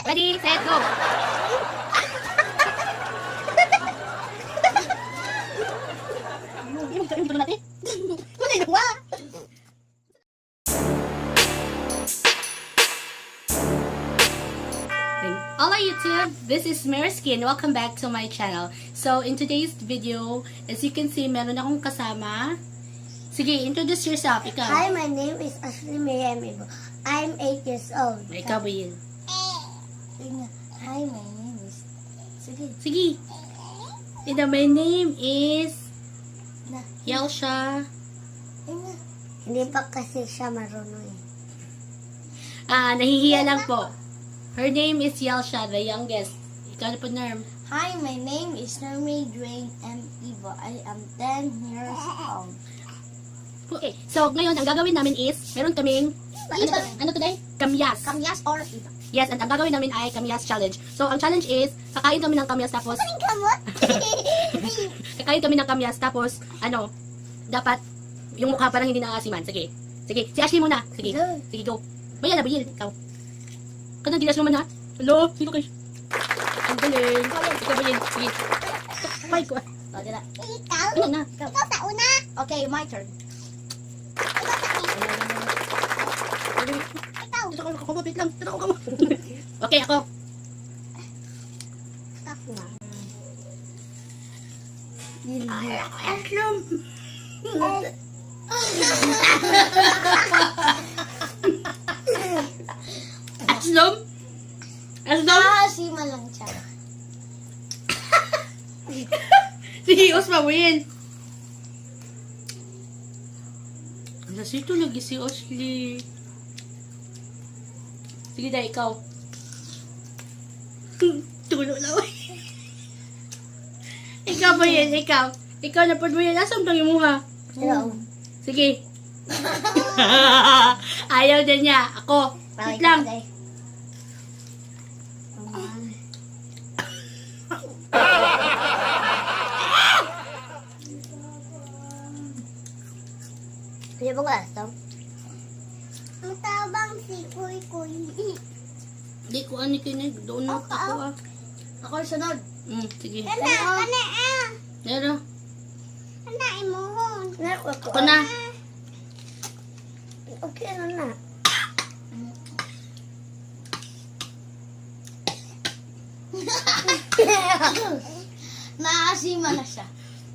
Ready, set, go! Yung tulong natin. Wala yung wa! Hola YouTube, this is Marisky and welcome back to my channel. So in today's video, as you can see, meron akong kasama. Sige, introduce yourself, ikaw. Hi, my name is Ashley Miriam Ibo. I'm 8 years old. Ikaw ba yun? Hi, my name is... Sige. Sige. And my name is Yelsha. Hindi pa kasi siya marunong eh. Nahihiya lang po. Her name is Yelsha, the youngest. Ikaw na po, Norm. Hi, my name is Normy Dwayne M. Ivo. I am 10 years old. Okay, so ngayon, ang gagawin namin is, meron kaming, ano today? Kamias. Kamias or Ivo? Yes, and ang gagawin namin ay Kamias challenge. So, ang challenge is, kakain kami ng Kamias tapos, Kamot? kakain kami ng Kamias tapos, dapat, yung mukha parang hindi naasiman. Sige. Sige, si Ashley muna. Sige, Go. sige, go. Bayan na, Bayil, ikaw. Kanang dilas naman ha? Hello, sino kayo? Ang galing. Ikaw, Bayil, sige. Takpay ko. O, dila. Ikaw? Ano na? Ikaw sa una. Okay, my turn. Ikaw. Ito ka kumapit lang. Ito ka mo. Okay, ako. Stop na. Aslom. Aslom? Aslom? Sima lang siya. Sige, Osma mo yun. Nasito lagi si Ashley. Sige na, ikaw. Tulo na. Ikaw ba yan? Ikaw. Ikaw na po mo yan. Asam lang yung mukha. Hello. Sige. Ayaw na niya. Ako. Wait lang. Ano bang alas to? Ang tabang si Kuy Kuy. Hindi ko ani kinig. Doon na ako ah. Ako yung sunod. Sige. Kana. Pero, Kana imuhon. ako na. Okay, ano na? Naasima na siya.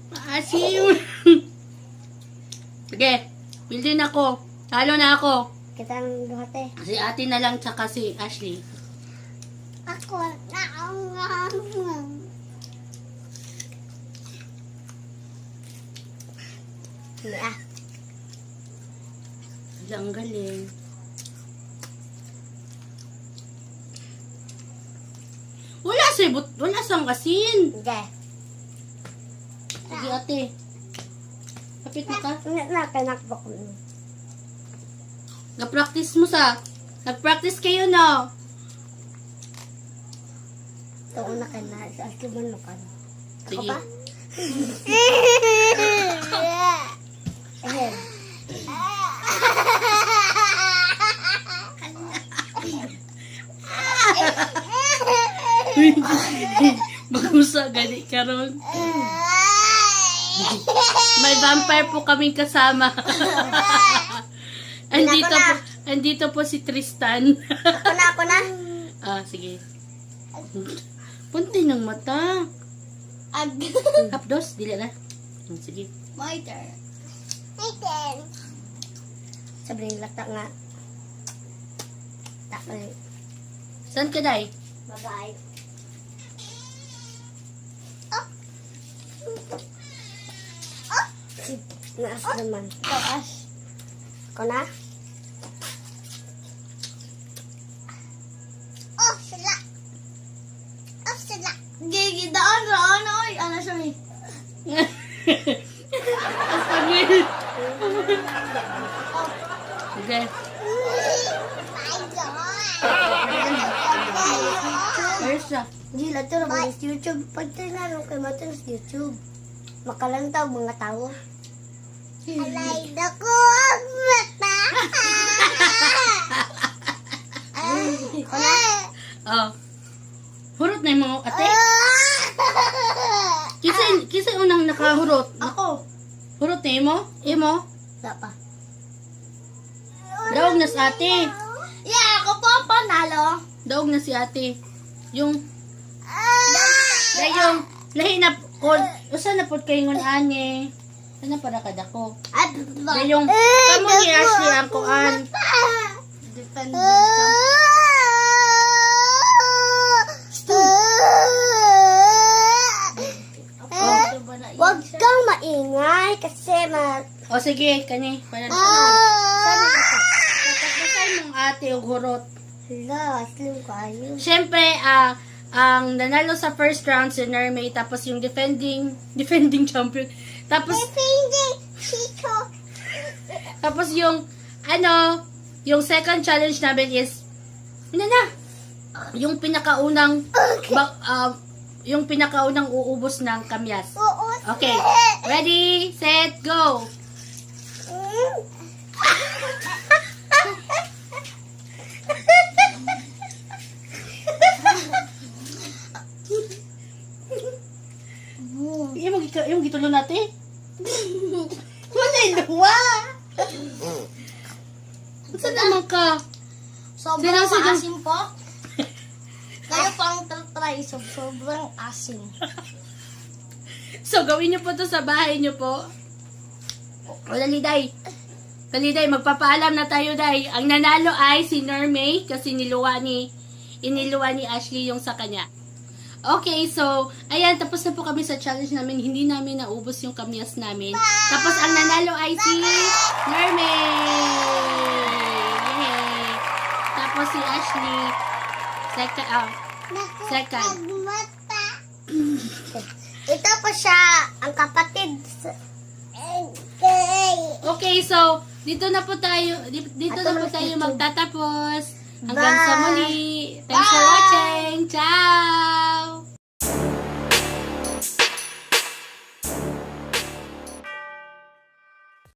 Maasim. Sige. Bildin ako. Talo na ako. Kita ng duhate. Si ate na lang tsaka si Ashley. Ako na ang Hindi ah. Ang galing. Wala sang asin. Hindi. Sige ate. Kapit na ka. Nakanakbok mo. Nag-practice mo sa. Nag-practice kayo no. Ito una ka na. Sa asuman mo ka na. Ako Sige. pa? Eh. Mag-usa gani karon. May vampire po kaming kasama. andito po si Tristan. Ako na. Sige. Punti ng mata. Hapdos, dili na. Sige. My turn. My turn. Sabi ng lata nga. Tapos. Saan ka day? Bye-bye. Naas naman. Naas. Ako na? Oh, sila. Oh, sila. Gigidaan raan. Oy, ano siya eh. Asagil. Sige. Where's siya? Hindi, lato naman sa YouTube. Pag tinanong kay Mato sa YouTube, makalantaw mga tao. Alay na ko ang mata! Oh. Hurot na yung mga ate. Kisa unang nakahurot. Ako. Hurot na imo? Imo? Wala pa. Daog na si ate. Yeah, ako po panalo. Daog na si ate. Yung lahi na kod. Usa na pod kay ngon ani. Ano para kadako? Yung kamo ni Ashley ang kuan. Defend Wag kang maingay kasi O sige, kani. Para mong ate og hurot. Hala, slim kayo. Siyempre, ang nanalo sa first round si Nermay, tapos yung defending champion. Tapos tapos yung yung second challenge namin is yung pinakaunang yung pinakaunang uubos ng Kamias. Okay. Ready, set, go. Yung gitulo natin. Wala yung duwa. Saan naman ka? Sobrang Sino? maasim po. Kayo pang try, sobrang asim. So, gawin niyo po to sa bahay niyo po. O, dali, Day. Dali, Day. Magpapaalam na tayo, Day. Ang nanalo ay si Nermay kasi iniluwa ni Ashley yung sa kanya. Okay, so, ayan, tapos na po kami sa challenge namin. Hindi namin naubos yung Kamias namin. Tapos, ang nanalo ay si Nermay. Yay! Tapos, si Ashley, second. Ito pa siya, ang kapatid. Okay, so, dito na po tayo magtatapos. Hanggang sa muli. Thanks for watching. Ciao!